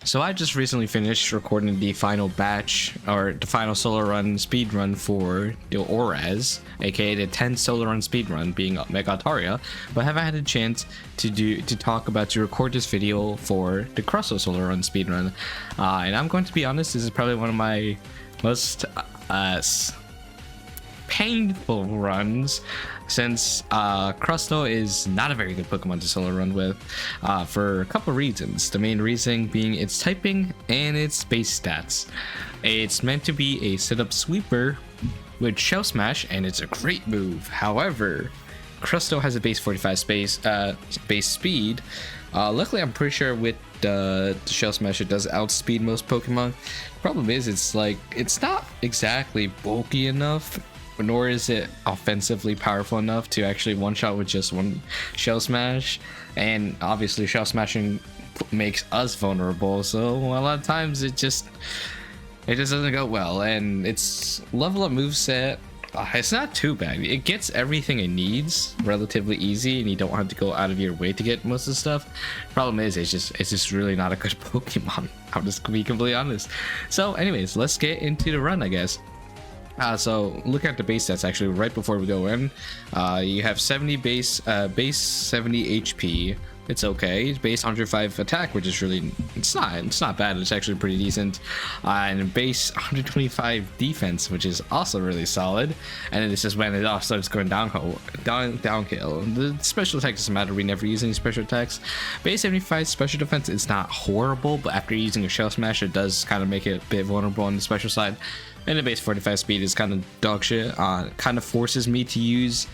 So I just recently finished recording the final batch, or the final solo run speed run for the Oraz, aka the 10 solo run speed run, being Megataria, but haven't had a chance to record this video for the Crustle solo run speed run. And I'm going to be honest, this is probably one of my most painful runs, since Crustle is not a very good Pokemon to solo run with, for a couple reasons. The main reason being its typing and its base stats. It's meant to be a sit-up sweeper with Shell Smash, and it's a great move. However, Crustle has a base 45 base speed. Luckily, I'm pretty sure with the Shell Smash it does outspeed most Pokemon. Problem is, it's not exactly bulky enough, nor is it offensively powerful enough to actually one-shot with just one Shell Smash. And obviously Shell Smashing makes us vulnerable, so a lot of times it just doesn't go well. And its level up moveset, it's not too bad. It gets everything it needs relatively easy, and you don't have to go out of your way to get most of the stuff. Problem is, it's just really not a good Pokemon. I'll just be completely honest. So anyways, let's get into the run, I guess. So look at the base stats actually right before we go in. You have 70 base 70 HP. It's okay. Base 105 attack, which is really it's not bad. It's actually pretty decent. And base 125 defense, which is also really solid. And then this is when it all starts going downhill. The special attack doesn't matter. We never use any special attacks. Base 75 special defense is not horrible, but after using a Shell Smash, it does kind of make it a bit vulnerable on the special side. And the base 45 speed is kind of dog shit. Kind of forces me to use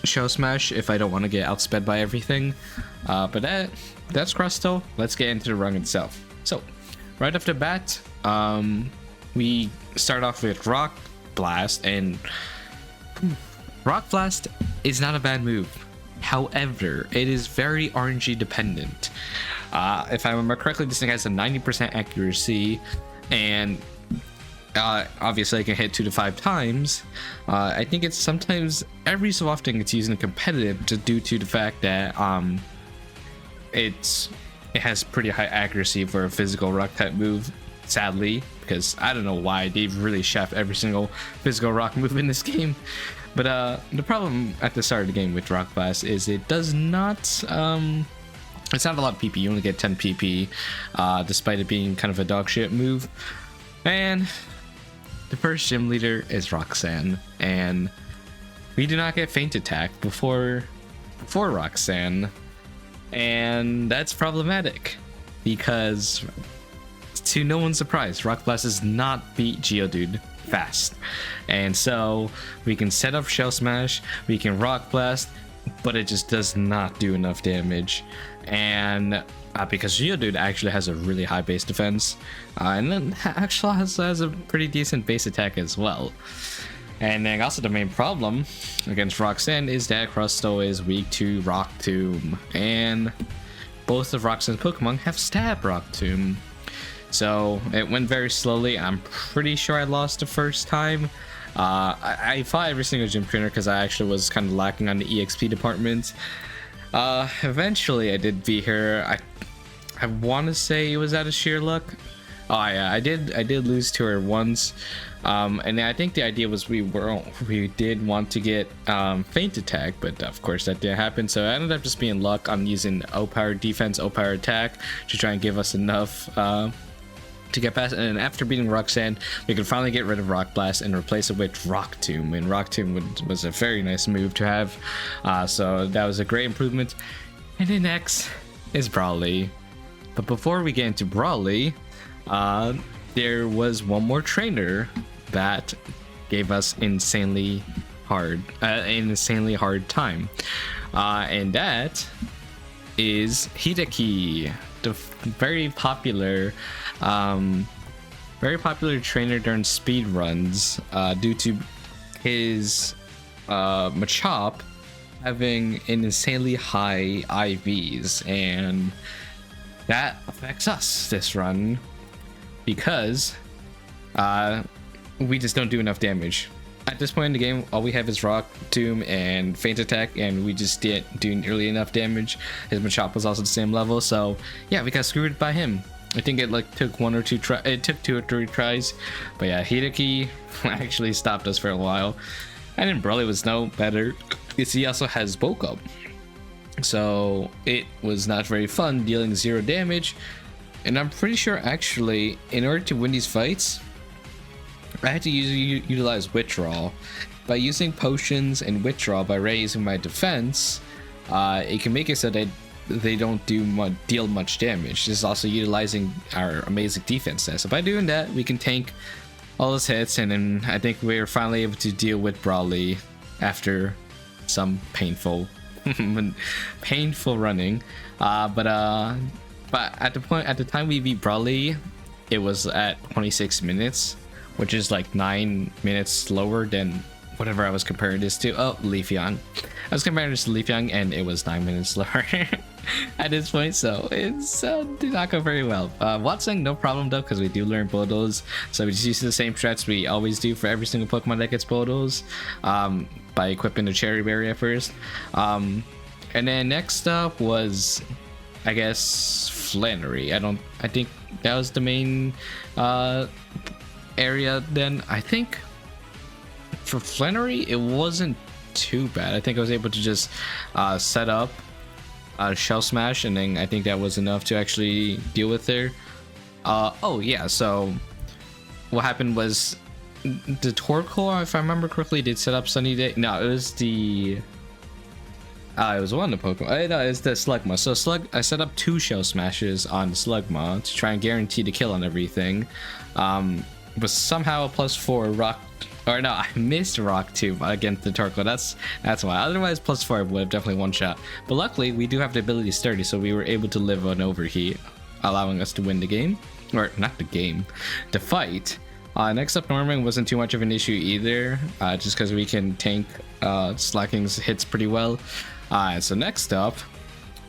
Shell Smash if I don't want to get outsped by everything. But that's Crustle. Let's get into the run itself. So right off the bat, we start off with Rock Blast, and Rock Blast is not a bad move. However, it is very RNG dependent. If I remember correctly, this thing has a 90% accuracy, and obviously I can hit 2 to 5 times. I think it's sometimes every so often it's used in competitive due to the fact that it has pretty high accuracy for a physical rock type move, sadly, because I don't know why they've really chefed every single physical rock move in this game. But the problem at the start of the game with Rock Blast is it does not it's not a lot of PP. You only get 10 PP, despite it being kind of a dog shit move. And the first gym leader is Roxanne, and we do not get feint attack before Roxanne, and that's problematic because, to no one's surprise, Rock Blast does not beat Geodude fast, and so we can set up Shell Smash, we can Rock Blast, but it just does not do enough damage. And because Geodude actually has a really high base defense, and then actually has a pretty decent base attack as well. And then also the main problem against Roxanne is that Crustle is weak to Rock Tomb, and both of Roxanne's Pokemon have Stab Rock Tomb. So it went very slowly. I'm pretty sure I lost the first time. I fought every single gym trainer because I actually was kind of lacking on the EXP department. Eventually I did beat her. I want to say it was out of sheer luck. Oh yeah, I did lose to her once, and I think the idea was we did want to get feint attack, but of course that didn't happen. So I ended up just being luck on using O-power defense, O-power attack to try and give us enough to get past. And after beating Roxanne, we could finally get rid of Rock Blast and replace it with Rock Tomb, and Rock Tomb was a very nice move to have. So that was a great improvement. And then next is Brawly. But before we get into Brawly, there was one more trainer that gave us insanely hard time, and that is Hideki, the very popular trainer during speed runs, due to his Machop having an insanely high IVs, and that affects us this run because we just don't do enough damage. At this point in the game, all we have is Rock Tomb and Feint Attack, and we just didn't do nearly enough damage. His Machop was also the same level, so yeah, we got screwed by him. I think it like took one or two try. It took 2 or 3 tries, but yeah, Hideki actually stopped us for a while. And then Brawly was no better because he also has bulk up, so it was not very fun dealing 0 damage. And I'm pretty sure actually, in order to win these fights, I had to utilize withdrawal. By using potions and withdrawal by raising my defense, it can make it so that they don't deal much damage. This is also utilizing our amazing defense there. So by doing that, we can tank all those hits, and then I think we're finally able to deal with Brawly after some painful running. But at the time we beat Brawly, it was at 26 minutes, which is like 9 minutes slower than whatever I was comparing this to. Oh, Leafeon. I was comparing this to Leafeon, and it was 9 minutes slower at this point, so it did not go very well. Watson, no problem though, because we do learn Bulldoze, so we just use the same strats we always do for every single Pokemon that gets Bulldoze, by equipping the Cherry Berry at first. And then next up was, I guess, Flannery. I think that was the main area. Then I think for Flannery it wasn't too bad. I think I was able to just set up Shell Smash, and then I think that was enough to actually deal with there. Oh yeah, so what happened was the Torkoal, if I remember correctly, did set up Sunny Day. No, it was the it was one of the Pokemon. No, it's the Slugma. So I set up 2 Shell Smashes on Slugma to try and guarantee the kill on everything. But somehow a +4 rock, or no, I missed Rock 2 against the Torkoal. That's why. Otherwise, +4 would have definitely one shot. But luckily, we do have the ability Sturdy, so we were able to live on Overheat, allowing us to win the game, or not the game, the fight. Next up, Norman wasn't too much of an issue either, just because we can tank Slacking's hits pretty well. So next up,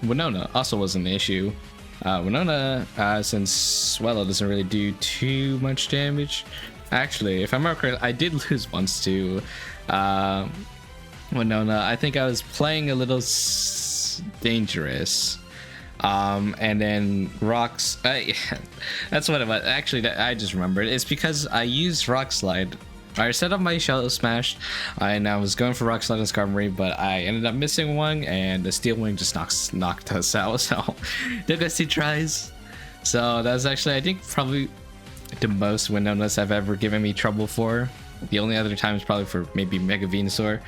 Winona also was an issue. Winona, since Swellow doesn't really do too much damage. Actually, if I remember correctly, I did lose once to Winona. I think I was playing a little dangerous. And then Rocks, that's what it was. Actually, I just remembered. It's because I used Rock Slide. I set up my Shell Smash, and I was going for Rock Slide and Skarmory, but I ended up missing one, and the Steel Wing just knocked us out. So, took us 2 tries. So that's actually, I think, probably the most Winonas have ever given me trouble for. The only other time is probably for maybe Mega Venusaur.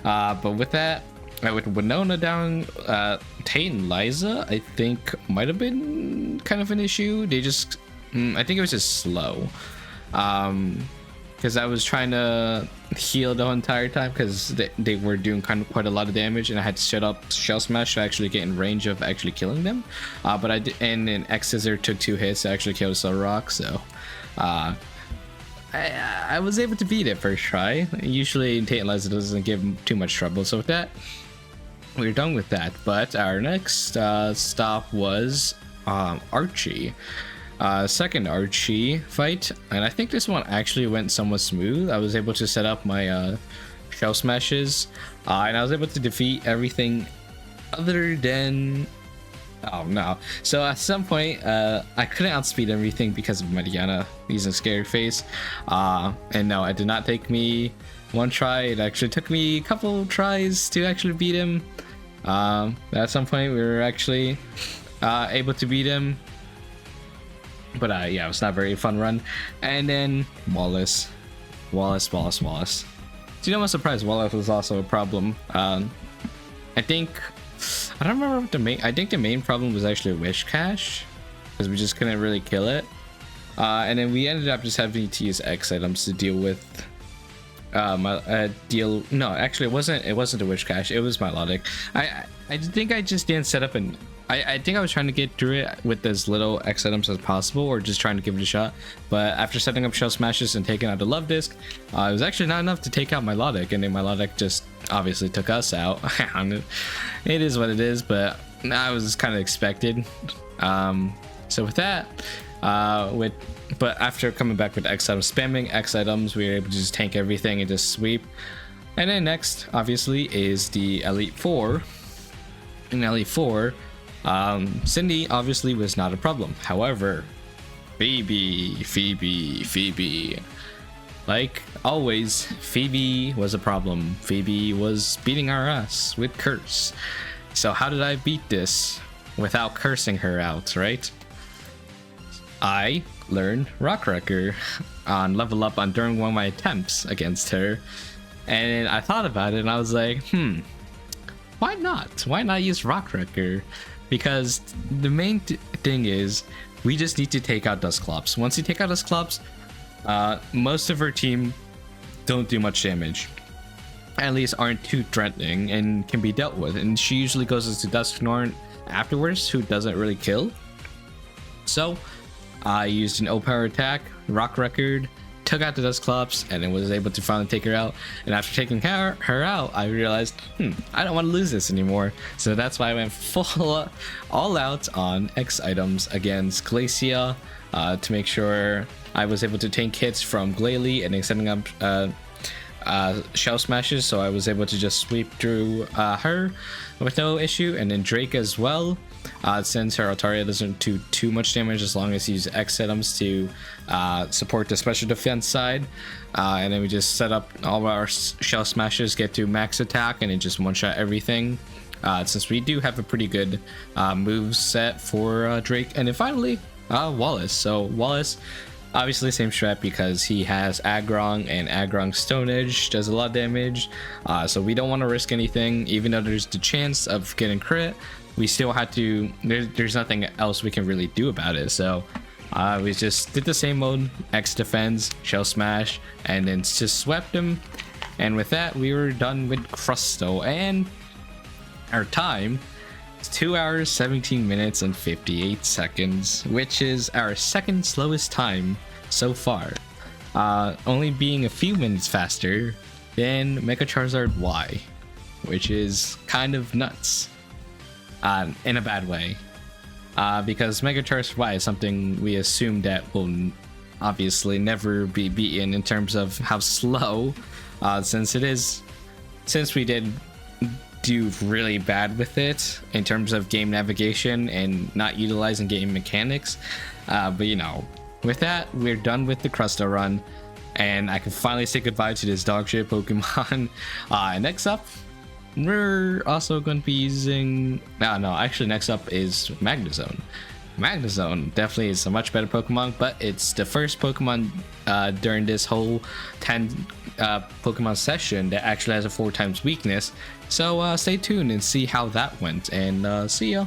But with that, with Winona down, Tate and Liza, I think might have been kind of an issue. They just, I think it was just slow. Because I was trying to heal the entire time, because they were doing quite a lot of damage, and I had to set up Shell Smash to actually get in range of actually killing them. But I did, and then X Scissor took 2 hits to actually kill Solrock, so I was able to beat it first try. Usually Tate and Liza doesn't give too much trouble, so with that, we're done with that. But our next stop was Archie. Second Archie fight, and I think this one actually went somewhat smooth. I was able to set up my Shell Smashes, and I was able to defeat everything other than, oh no. So at some point, I couldn't outspeed everything because of Mariana using Scary Face, and no, it did not take me 1 try. It actually took me a couple tries to actually beat him. At some point, we were actually able to beat him. But yeah, it was not a very fun run. And then Wallace. So, you know, I'm surprised Wallace was also a problem. I don't remember what I think the main problem was actually Wish Cache, because we just couldn't really kill it. And then we ended up just having to use X items to deal with no, actually it wasn't a Wish Cache, it was Milotic. I think I just didn't set up an, I think I was trying to get through it with as little X items as possible, or just trying to give it a shot. But after setting up Shell Smashes and taking out the Love Disc, it was actually not enough to take out Milotic, and then Milotic just obviously took us out. It is what it is, but that was kind of expected. So with that, but after coming back with X items, spamming X items, we were able to just tank everything and just sweep. And then next, obviously, is the Elite Four. In Elite Four, Cindy obviously was not a problem. However, Phoebe. Like always, Phoebe was a problem. Phoebe was beating our ass with curse. So how did I beat this without cursing her out, right? I learned Rock Wrecker on level up on during one of my attempts against her. And I thought about it and I was like, why not? Why not use Rock Wrecker? Because the main thing is we just need to take out Dusclops. Once you take out Dusclops, most of her team don't do much damage. At least aren't too threatening and can be dealt with. And she usually goes into Dusknorn afterwards, who doesn't really kill. So I used an O-Power attack, Rock Record, took out the Dusclops, and then was able to finally take her out. And after taking her out, I realized, I don't want to lose this anymore. So that's why I went all out on X items against Glacia to make sure I was able to tank hits from Glalie and then setting up shell smashes, so I was able to just sweep through her with no issue. And then Drake as well, since her Altaria doesn't do too much damage as long as you use X items to support the special defense side. And then we just set up all of our shell smashes, get to max attack, and then just one-shot everything. Since we do have a pretty good move set for Drake. And then finally, Wallace. So Wallace, obviously same strat because he has Agrong, and Agrong Stone Edge does a lot of damage. So we don't want to risk anything, even though there's the chance of getting crit. We still have to, there's nothing else we can really do about it. So we just did the same mode, X defense, shell smash, and then just swept him. And with that, we were done with Crustle, and our time is 2 hours 17 minutes and 58 seconds, which is our second slowest time so far, only being a few minutes faster than Mega Charizard Y, which is kind of nuts in a bad way, because Mega Charizard Y is something we assume that will obviously never be beaten in terms of how slow, since we did do really bad with it in terms of game navigation and not utilizing game mechanics. But you know, with that, we're done with the Crustle run, and I can finally say goodbye to this dog shit Pokemon. Next up, we're also going to be using next up is Magnezone. Magnezone definitely is a much better Pokemon, but it's the first Pokemon during this whole 10 Pokemon session that actually has a 4 times weakness. So stay tuned and see how that went, and see ya.